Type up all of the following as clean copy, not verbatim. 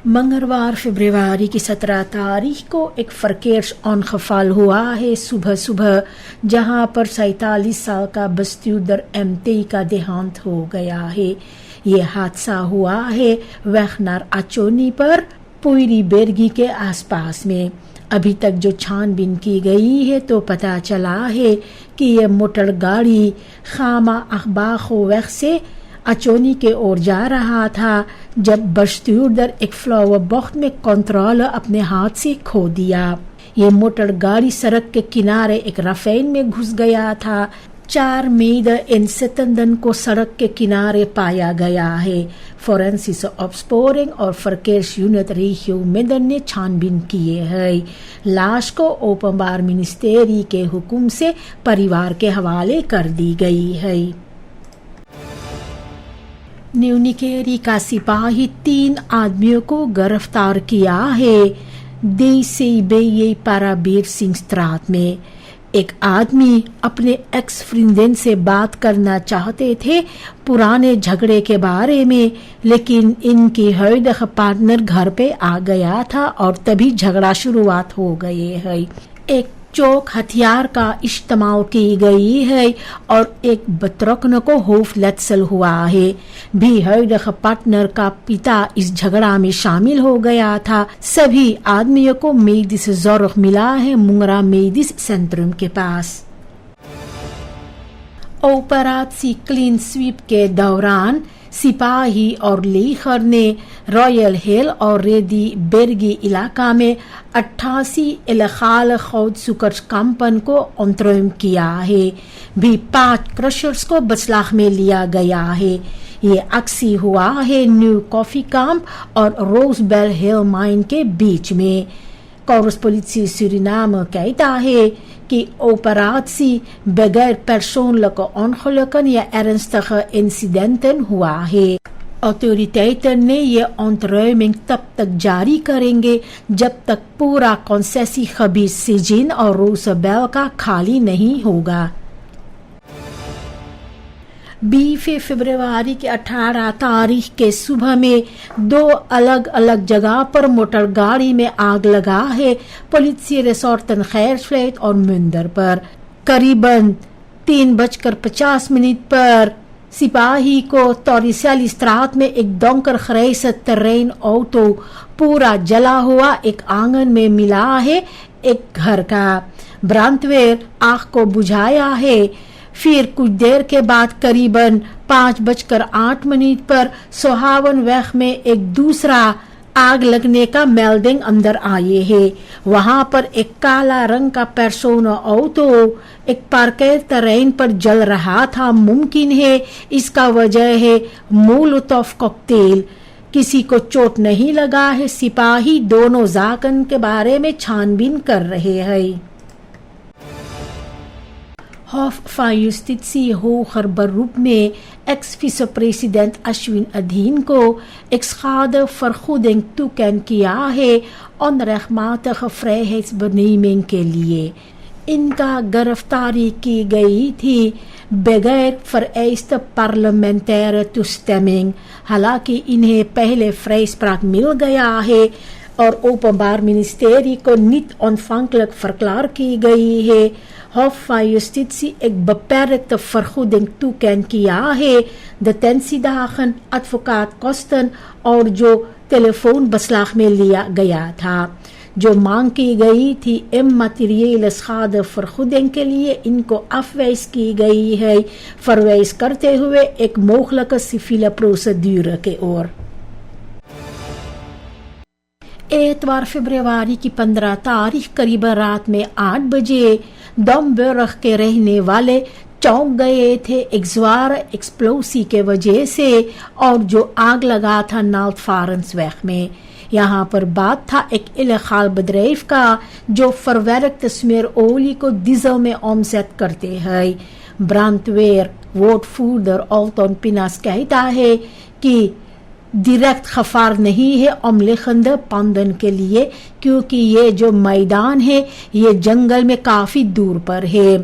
मंगलवार फरवरी की 17 तारीख को एक फरकेश अनखफाल हुआ है सुबह सुबह, जहां पर 47 साल का बस्तूदर एमटी का देहांत हो गया है। ये हादसा हुआ है वैखनार अचोनी पर पुयरी बेरगी के आसपास में। अभी तक जो छानबीन की गई है तो पता चला है कि ये मोटर गाड़ी खामा अखबाखो वैख से अचोनी के ओर जा रहा था, जब बस्तूदर एक फ्लावर बॉक्स में कंट्रोल अपने हाथ से खो दिया। ये मोटर गाड़ी सड़क के किनारे एक रफेन में घुस गया था। 4 मई इन सितंदन को सड़क के किनारे पाया गया है। फोरेंसिस ऑप्सपोरिंग और फरकेश यूनिट रिह्यू मेदन ने छानबीन किए है। लाश को ओपनबार मिनिस्टेरी के हुक्म से परिवार के हवाले कर दी गई है। न्यूनिकेरी का सिपाही 3 आदमियों को गिरफ्तार किया है देसी बेये पाराबीर सिंह स्त्रात में। एक आदमी अपने एक्स फ्रेंड से बात करना चाहते थे पुराने झगड़े के बारे में, लेकिन इनकी हर्द पार्टनर घर पे आ गया था और तभी झगड़ा शुरुआत हो गई है। एक चौक हथियार का इस्तेमाल की गई है और एक बतरकन को होफ लत्सल हुआ है। भी हर्द पार्टनर का पिता इस झगड़ा में शामिल हो गया था। सभी आदमियों को मेडिस ज़रूर मिला है मुंगरा मेडिस सेंट्रम के पास। ऑपरेशन क्लीन स्वीप के दौरान सिपाही और लेखर ने रॉयल हिल और रेडी बेरगी इलाका में 88 इलाकाल खौद सुकर कंपन को अंतरिम किया है। भी 5 क्रशर्स को बसलाख में लिया गया है। ये अक्सी हुआ है न्यू कॉफी कैंप और रोजबेल हिल माइन के बीच में। कॉरस पोलिसी सूरीनाम कहता है कि ऑपरेशन बगैर persoonlijke ongelukken या ernstige incidenten हुआ है। ऑथोरिटेटर ने ये ontruiming तब तक जारी करेंगे जब तक पूरा कॉन्सेसी खबीर सिजिन और रोसबेल का खाली नहीं होगा। 20 फरवरी के 18 तारीख के सुबह में 2 अलग अलग जगह पर मोटर गाड़ी में आग लगा है पुलिस रिसोर्ट खैर फ्लैट और मुंदर पर। करीबन 3:50 पर सिपाही को तोरिसल स्त्रात में एक डोंकर खरेस ट्रेन ऑटो पूरा जला हुआ एक आंगन में मिला है एक घर का। ब्रांतवेर आग को बुझाया है। फिर कुछ देर के बाद करीबन 5:08 पर सोहावन वैख में एक दूसरा आग लगने का मेल्डिंग अंदर आए है। वहां पर एक काला रंग का पर्सोना ऑटो एक पार्केर ट्रेन पर जल रहा था। मुमकिन है इसका वजह है मोलोटोव कॉकटेल। किसी को चोट नहीं लगा है। सिपाही दोनों जाकन के बारे में छानबीन कर रहे हैं। Hof van Justitie hoger beroep में ex vice-president अश्विन अधीन को एक schadevergoeding toekend किया है onrechtmatige vrijheidsbeneming के लिए। इनका गिरफ्तारी की गई थी बगैर vereiste parlementaire toestemming। हालांकि इन्हें पहले vrijspraak मिल गया है और ओपनबार मिनिस्टेरी को niet onafhankelijk verklaar की गई है। Hof van Justitie एक beperkte vergoeding toekend किया है detentiedagen, advocaatkosten और जो टेलीफोन बसलाख में लिया गया था। जो मांग की गई थी immateriële schadevergoeding के लिए इनको afwijs की गई है, verwijs करते हुए एक mogelijke civiele procedure के ओर। एतवार फरवरी की 15 तारीख करीब रात में 8 बजे डॉम्बर्ग के रहने वाले चौंक गए थे एक ज्वार एक्सप्लोसी के वजह से और जो आग लगा था नाल्टफारन्सवेग में। यहाँ पर बात था एक इलेगाल bedrijf का जो verwerkte smeerolie को डीजल में omzet करते हैं। ब्रांडवेयर woordvoerder Alton Pinas कहता है कि डायरेक्ट खफार नहीं है अमलेखंद पांदन के लिए, क्योंकि ये जो मैदान है ये जंगल में काफी दूर पर है।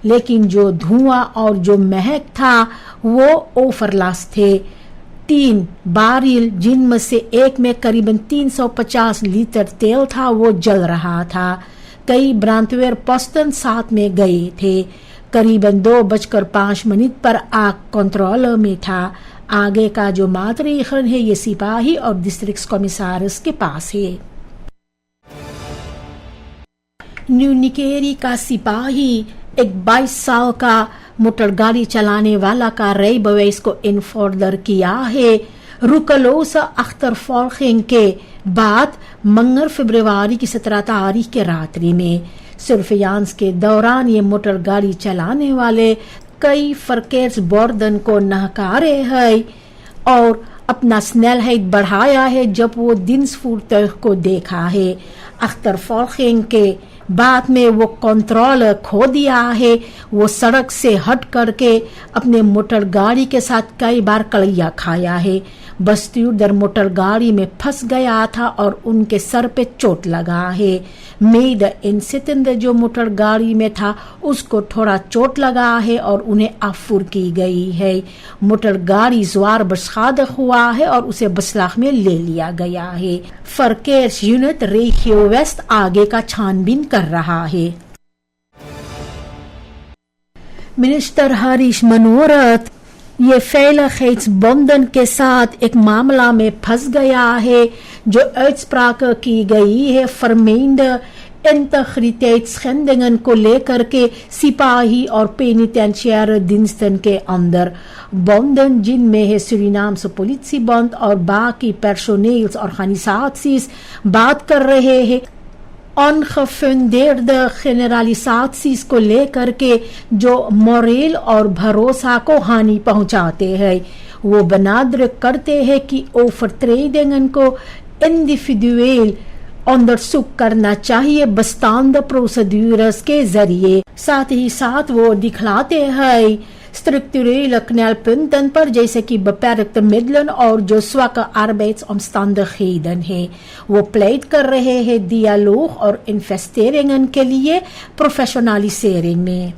लेकिन जो धुआं और जो महक था वो ओवरलास्ट थे। 3 बारिल, जिनमें से एक में करीबन 350 लीटर तेल था, वो जल रहा था। कई ब्रांडवेयर पोस्टन साथ में गए थे। करीबन 2:05 पर आग कंट्रोल में था। आगे का जो मातरीखन है ये सिपाही और डिस्ट्रिक्ट कमिश्नर्स के पास है। न्यू निकेरी का सिपाही एक 22 साल का मोटर गाड़ी चलाने वाला का रेप बवेस को इन्फोर्डर किया है। रुकलोसा अख्तर फॉर्खिंग के बाद मंगल फरवरी की 17 तारीख के रात्रि में सर्फियांस के दौरान ये मोटर गाड़ी चलाने वाले कई फरकेट्स बोर्डन को नहकारे हैं और अपना स्नेल हाइट बढ़ाया है जब वो दिन्सफूर्त को देखा है। अख्तर फॉर्खिंग के बाद में वो कंट्रोल खो दिया है। वो सड़क से हट करके अपने मोटर गाड़ी के साथ कई बार कलैया खाया है। बस्तीउदर मोटर गाड़ी में फंस गया था और उनके सर पे चोट लगा है। मेद इंसितंद जो मोटर गाड़ी में था उसको थोड़ा चोट लगा है और उन्हें अफूर की गई है। मोटर गाड़ी ज़्वार बशादक हुआ है और उसे बसलाख में ले लिया गया है। फरकेर्स यूनिट रेखियो वेस्ट आगे का छानबीन कर रहा है। मिनिस्टर हरीश मनोरथ ये veiligheidsbonden के साथ एक मामला में फंस गया है जो uitspraak की गई है vermeende integriteitsschendingen को लेकर के सिपाही और पेनिटेंशियर diensten के अंदर। बोंदन जिनमें है सूरीनाम्स politiebond और बाकी personeels organisaties बात कर रहे हैं अनगेफंडेerde generalisaties को लेकर के जो मोरल और भरोसा को हानि पहुंचाते हैं। वो बनादर करते हैं कि ओवरट्रेडिंगन को इंडिविजुअल onderzoek करना चाहिए बस्तांद प्रोसीड्यूर्स के जरिए। साथ ही साथ वो दिखलाते हैं structurele knelpunten पर जैसे कि beperkte middelen और जो zwak arbeidsomstandigheden है। वो प्लेट कर रहे हैं dialoog और investeringen के लिए professionalisering में।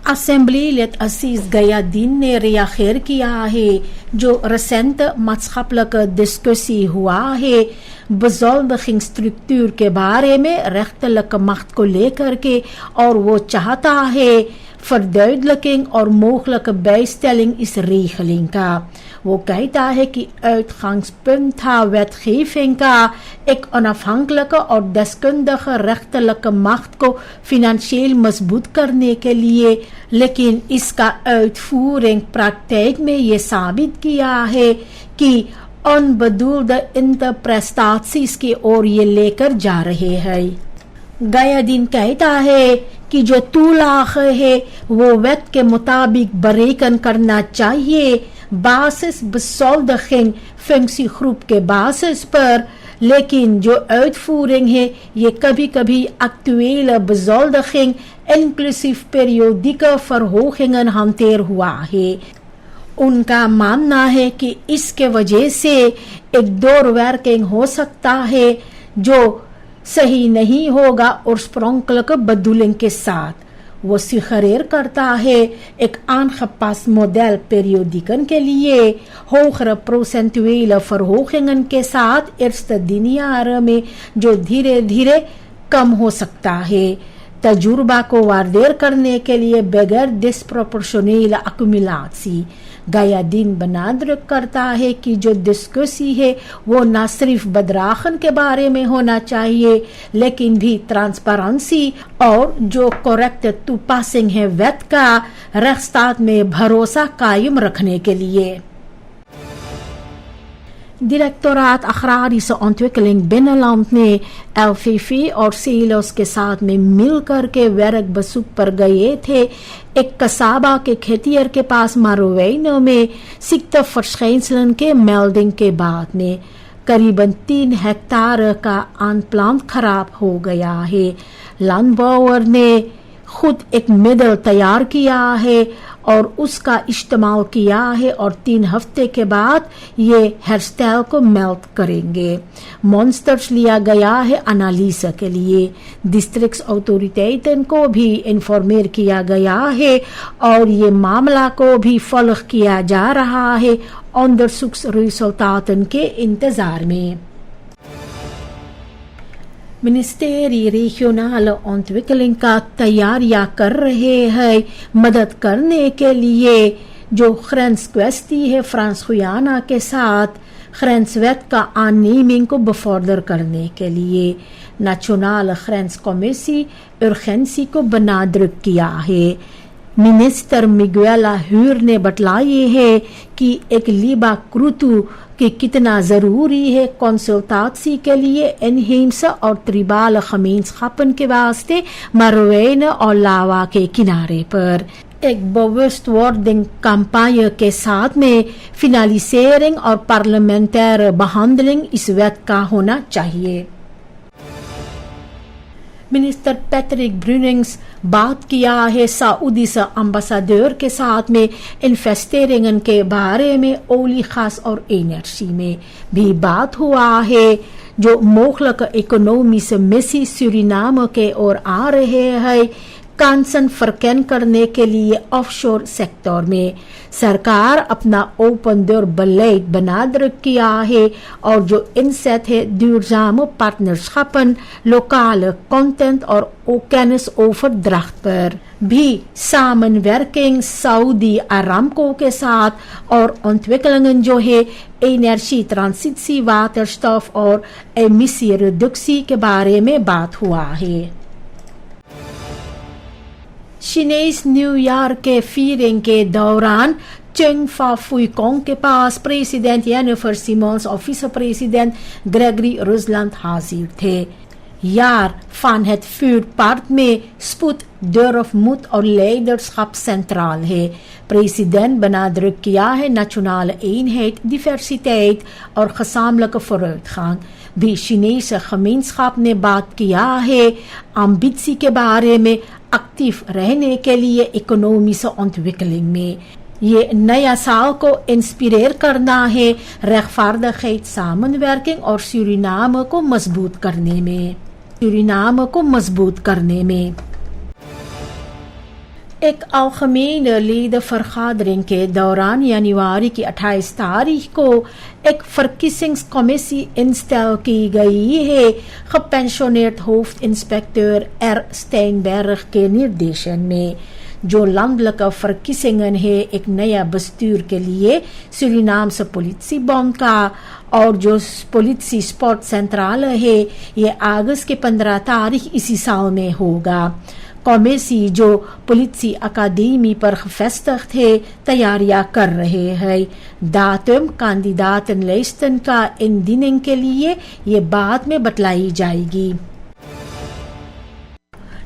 असेंबली लेट असीस गया दिन ने reageer किया है जो recent maatschappelijke discussie हुआ है bezoldigingsstructuur के बारे में rechterlijke macht को लेकर के और वो चाहता है verduidelijking और mogelijke bijstelling is regeling का। वो कहता है कि uitgangspunt था wetgeving का एक onafhankelijke और deskundige rechterlijke macht को financieel मजबूत करने के लिए, लेकिन इसका uitvoering praktijk में ये साबित किया है कि onbedoelde interpretaties की ओर ये लेकर जा रहे हैं। गया दिन कहता है कि जो तूलाख है वो वेत के मुताबिक बरेकन करना चाहिए basis besoldiging functiegroep के basis पर, लेकिन जो uitvoering है ये कभी कभी actuele bezoldiging inclusief periodieke verhogingen hanteer हुआ है। उनका मानना है कि इसके वजह से एक doorwerking हो सकता है जो सही नहीं होगा oorspronkelijke bedoeling के साथ। वो suggereer करता है एक aangepast model periodieken के लिए hogere procentuele verhogingen के साथ eerste 10 jaren में जो धीरे धीरे कम हो सकता है। तजुर्बा को waardeer करने के लिए बगैर disproportionele accumulatie। गया दिन बनादरक करता है कि जो डिस्कसी है वो न सिर्फ बदराखन के बारे में होना चाहिए लेकिन भी ट्रांसपेरेंसी और जो करेक्ट टू पासिंग है वेत का रेखस्ताद में भरोसा कायम रखने के लिए। डायरेक्टोरात अखरारिसे ontwikkeling बिnnenland ने LVV और सीलोस के साथ में मिलकर के werk bezoek पर गए थे। एक कसाबा के खेतियर के पास मारोवेनो में सिक्ते verschijnselen के melding के बाद में करीबन 3 हेक्टार का आनप्लांट खराब हो गया है। लैंडबॉवर ने خود ایک مڈل تیار کیا ہے اور اس کا استعمال کیا ہے اور 3 ہفتے کے بعد یہ ہیئر اسٹائل کو میلٹ کریں گے. مانسٹرز لیا گیا ہے انالیسا کے لیے. ڈسٹرکٹ اتھارٹیوں کو بھی انفارمیٹ کیا گیا ہے اور یہ معاملہ کو بھی فلق کیا جا رہا ہے ریزلٹاتن کے انتظار میں. منسٹری ریجنل انتویکلنگ کا تیاریاں کر رہے ہیں مدد کرنے کے لیے جو گرینس کویسٹی ہے فرانس گیانا کے ساتھ گرینس ویت کا نیمنگ کو بفردر کرنے کے لیے. نیشنل گرینس کمیسی ارجنسی کو بنیاد کیا ہے. منسٹر میگویلا ہیور نے بتلایا ہے کہ ایک لیبا کروتو کہ کتنا ضروری ہے کنسلٹاسی کے لیے انہیمس اور تریبال خمینس خاپن کے واسطے مروین اور لاوا کے کنارے پر ایک بوسٹ وارڈنگ کمپائن کے ساتھ میں فنالیسیرنگ اور پارلیمنٹر بہندلنگ اس وقت کا ہونا چاہیے. منسٹر پیٹرک بروننگس بات کیا ہے سعودی امبیسڈر کے ساتھ میں انویسٹرنگ کے بارے میں اولی خاص اور انرجی میں بھی بات ہوا ہے جو مخلق اکنومی سے میسی سورینام کے اور آ رہے ہیں کانسن فرقین کرنے کے لیے آف شور سیکٹر میں. سرکار اپنا اوپن ڈور بلیٹ بنیاد کیا ہے اور جو انسیٹ ہے دیورزام پارٹنرشپن لوکال کنٹینٹ اور اوکینس اوفر درخت پر بھی سامن ورکنگ سعودی ارامکو کے ساتھ اور انتویکلنگ جو ہے انرجی ٹرانسیٹسی واٹر اسٹاف اور ایمیسی ریڈکسی کے بارے میں بات ہوا ہے. شنیس نیو ایئر کے فیرنگ کے دوران چنگ فا فوئی کونگ کے پاس پریزیڈنٹ ینیفر سیمونز اور ویس پریزیڈنٹ گریگری روزلینڈ حاضر تھے. یار فان ہیٹ فوڈ پارک میں سپوت ڈور آف موت اور لیڈرشپ سینٹرال ہے. پریزیڈنٹ بنیاد کیا ہے نیشنل اینہیٹ ڈیورسٹیٹ اور خساملک فروغ خان بھی شنیس خمینسخاپ نے بات کیا ہے امبیسی کے بارے میں ایکٹیو رہنے کے لیے اکنومی سے انتویکلنگ میں. یہ نیا سال کو انسپائر کرنا ہے ریخفاردخیت سامن ورکنگ اور سورینام کو مضبوط کرنے میں. ایک الخمین لید فرخادرنگ کے دوران جنوری کی 28 تاریخ کو ایک فرکیسنگ کمیسی انسٹال کی گئی ہے پینشنیٹ ہوف انسپیکٹر اسٹینبرگ کے نردیشن میں. جو لندلک فرکیسنگن ہے ایک نیا دستور کے لیے سورینام سے پولیسی بانڈ کا اور جو پولیسی سپورٹ سینٹرال ہے یہ اگست کے 15 تاریخ اسی سال میں ہوگا. کمیسی جو پولیسی اکادمی پر فستخت ہے تیاریاں کر رہے ہیں. داتم کاندیداتن لیسٹن کا ان دنوں کے لیے یہ بعد میں بتلائی جائے گی.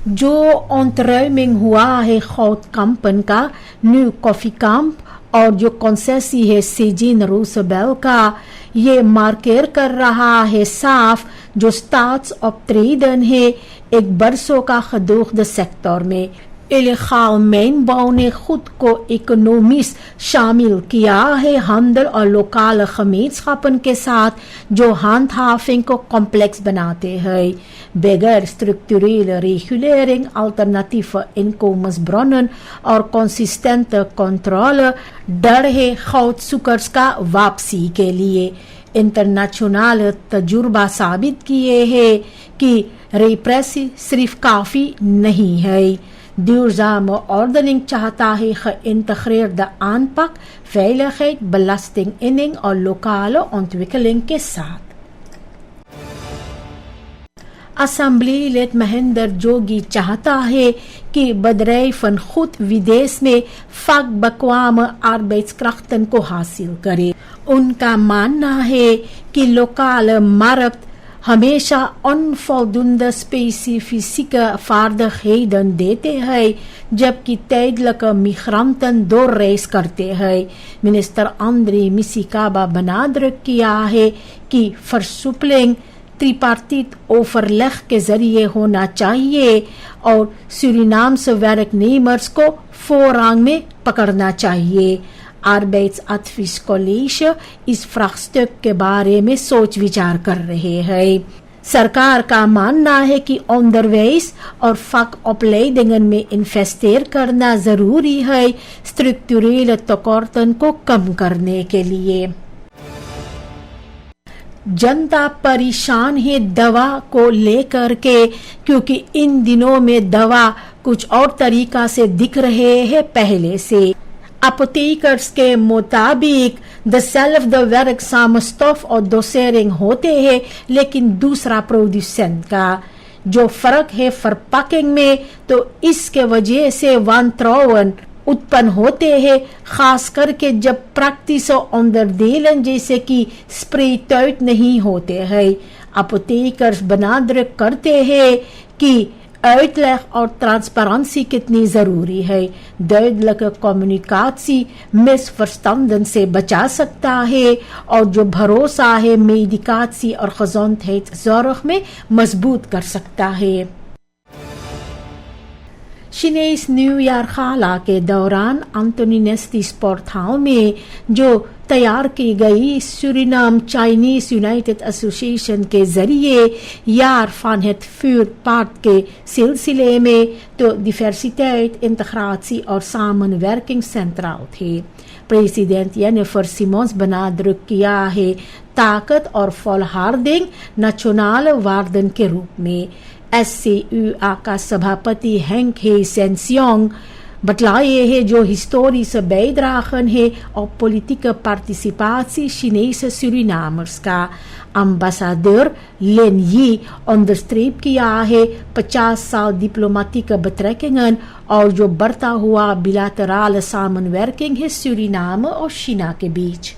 جو انٹرمنگ ہوا ہے خود کمپن کا نیو کافی کمپ اور جو کنسیسی ہے سیجین روسبیل کا یہ مارکر کر رہا ہے صاف جو سٹارٹس آف ٹریڈن ہے ایک برسوں کا خدوخ سیکٹر میں. الخال مین باؤ نے خود کو اکنومیس شامل کیا ہے ہندر اور لوکال خمیز خاپن کے ساتھ جو ہینڈ ہافنگ کو کمپلیکس بناتے ہیں بغیر اسٹرکچرل ریگولیرنگ الٹرنیٹیو انکمز برنن اور کنسسٹنٹ کنٹرول ڈر ہے خود سکرز کا واپسی کے لیے. انٹرنیشنل تجربہ ثابت کیے ہیں کہ ریپریسی صرف کافی نہیں ہے. دیورزام آرڈننگ چاہتا ہے انتخریر دا آن پک ویلیغیت بلاسٹنگ اننگ اور لوکال انتویکلنگ کے ساتھ. اسمبلی لیٹ مہندر جوگی چاہتا ہے کہ بدریفن خود ودیش میں فاق بقوام آربیٹسکرافتن کو حاصل کرے. ان کا ماننا ہے کہ لوکال مارکت ہمیشہ انفولدنده اسپیسیفک فارغیدن دیتے ہیں جبکہ تیدلک میگرانٹن دور ریس کرتے ہیں. منسٹر اندری میسیکابا بنیاد کیا ہے کہ فرسپلنگ त्रिपार्टित ओवरleg के जरिए होना चाहिए और सूरीनामse werknemers को voorrang में पकड़ना चाहिए। Arbeidsadviescollege इस vraagstuk के बारे में सोच विचार कर रहे हैं। सरकार का मानना है कि onderwijs और vakopleidingen में इन्वेस्टेर करना जरूरी है स्ट्रक्चरल tekorten को कम करने के लिए। जनता परेशान है दवा को लेकर के, क्योंकि इन दिनों में दवा कुछ और तरीका से दिख रहे हैं पहले से। apothekers के मुताबिक dezelfde werkzame stof और dosering होते हैं, लेकिन दूसरा प्रोड्यूसेंट का। जो फर्क है verpakking में, तो इसके वजह से wantrouwen उत्पन्न होते हैं, खास करके जब praktische onderdelen जैसे कि spreekuit नहीं होते हैं। apothekers benadrukt करते हैं कि uitleg और ट्रांसपेरेंसी कितनी जरूरी है। दुidelijke communicatie misverstanden से बचा सकता है और जो भरोसा है medicatie और gezondheidszorg में मजबूत कर सकता है। Chinees न्यूयार खाला के दौरान एंटोनी नेस्टी स्पोर्ट हाउस में जो तैयार की गई सूरीनाम चाइनीज यूनाइटेड एसोसिएशन के जरिए jaar van het vuurpad के सिलसिले में तो diversiteit, integratie और samenwerking centraal थे। प्रेसिडेंट जेनिफर सिमोंस benadrukt किया है ताकत और volharding nationale waarden के रूप में। SCUA का सभापति हेंक हे सेंसियोंग बतलाए है जो historische bijdragen है और politieke participatie Chinese Surinamers का। Ambassadeur Lin Yi onderstreep किया है 50 साल diplomatieke betrekkingen और जो बढ़ता हुआ bilaterale samenwerking है सूरीनाम और चीना के बीच।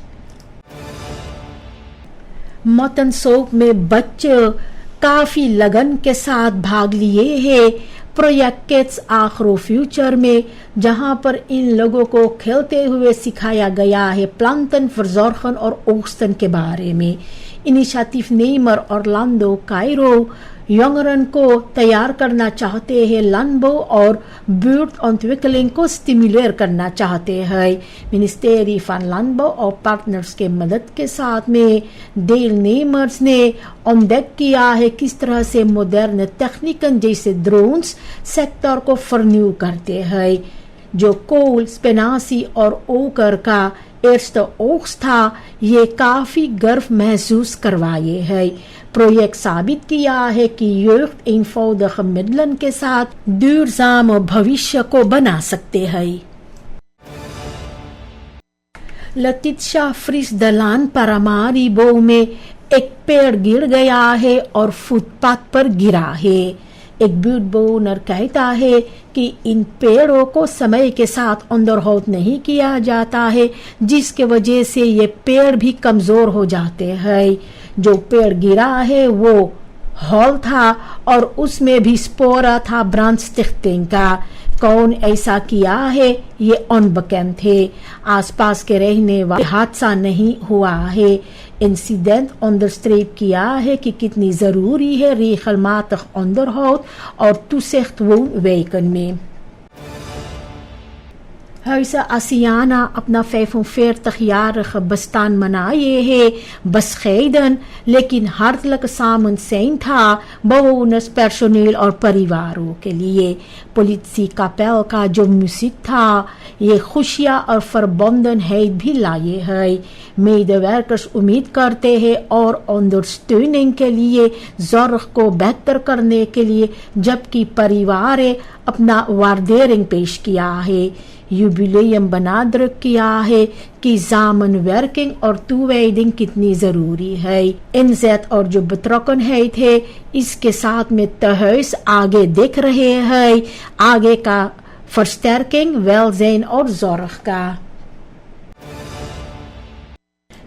मतनसोक में बच्चे काफी लगन के साथ भाग लिए हैं प्रोजेक्ट किड्स आखरो फ्यूचर में, जहां पर इन लोगों को खेलते हुए सिखाया गया है प्लांटन, verzorgen और oogsten के बारे में। इनिशिएटिवनेमर ऑरलैंडो कायरो जongeren को तैयार करना चाहते हैं, landbouw और buurtontwikkeling को स्टिमुलेट करना चाहते हैं। मिनिस्ट्री van landbouw और पार्टनर्स के मदद के साथ में deelnemers ने ontdekt किया है किस तरह से मॉडर्न टेक्निकन जैसे ड्रोन्स सेक्टर को फर्न्यू करते हैं। जो कोल, स्पेनासी और ओकर का eerste oogst था, ये काफी गर्व महसूस करवाए है। प्रोजेक्ट साबित किया है कि jeugd eenvoudige middelen के साथ duurzame भविष्य को बना सकते हैं। लतित्शा फ्रिस दलान पारामारिबो में एक पेड़ गिर गया है और फुटपाथ पर गिरा है। एक बुटबोनर कहता है कि इन पेड़ों को समय के साथ अंदरहोद नहीं किया जाता है, जिसके वजह से ये पेड़ भी कमजोर हो जाते हैं। जो पेड़ गिरा है वो हॉल था और उसमें भी स्पोरा था ब्रांडस्टिchting का। कौन ऐसा किया है ये अनबेकend थे। आसपास के रहने वाले हादसा नहीं हुआ है। इंसिडेंट onderstreep किया है कि कितनी जरूरी है regelmatig onderhoud और toezicht woonwijken में। Huizen Asiana अपना 45-jarige bestaan मनाए है bescheiden लेकिन hartelijk samen zijn था bewoners, personeel और परिवारों के लिए। politie kapel का जो muziek था ये खुशियाँ और verbondenheid भी लाए है। medewerkers उम्मीद करते हैं और ondersteuning के लिए zorg को बेहतर करने के लिए, जबकि परिवार अपना waardering पेश किया है। जुबिलेयम benadrukt किया है कि samenwerking और toewijding कितनी जरूरी है। inzet और जो betrokkenheid है इसके साथ में tehuis आगे देख रहे हैं आगे का versterking, welzijn और zorg का।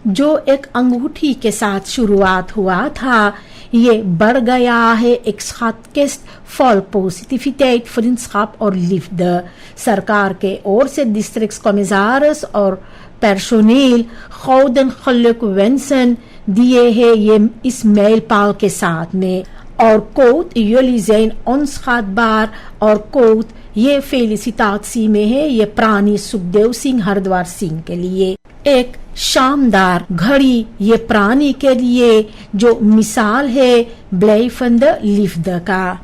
जो एक अंगूठी के साथ शुरुआत हुआ था ये बढ़ गया है एक schatkist vol positiviteit, vriendschap और liefde। सरकार के ओर से districtscommissaris और personeel gouden gelukwensen दिए हैं ये इस मेल पाल के साथ में. और कोट jullie zijn onschatbaar और कोट ये felicitatie में है ये प्राणी सुखदेव सिंह हरद्वार सिंह के लिए. एक शानदार घड़ी ये प्राणी के लिए जो मिसाल है blijvende liefde का.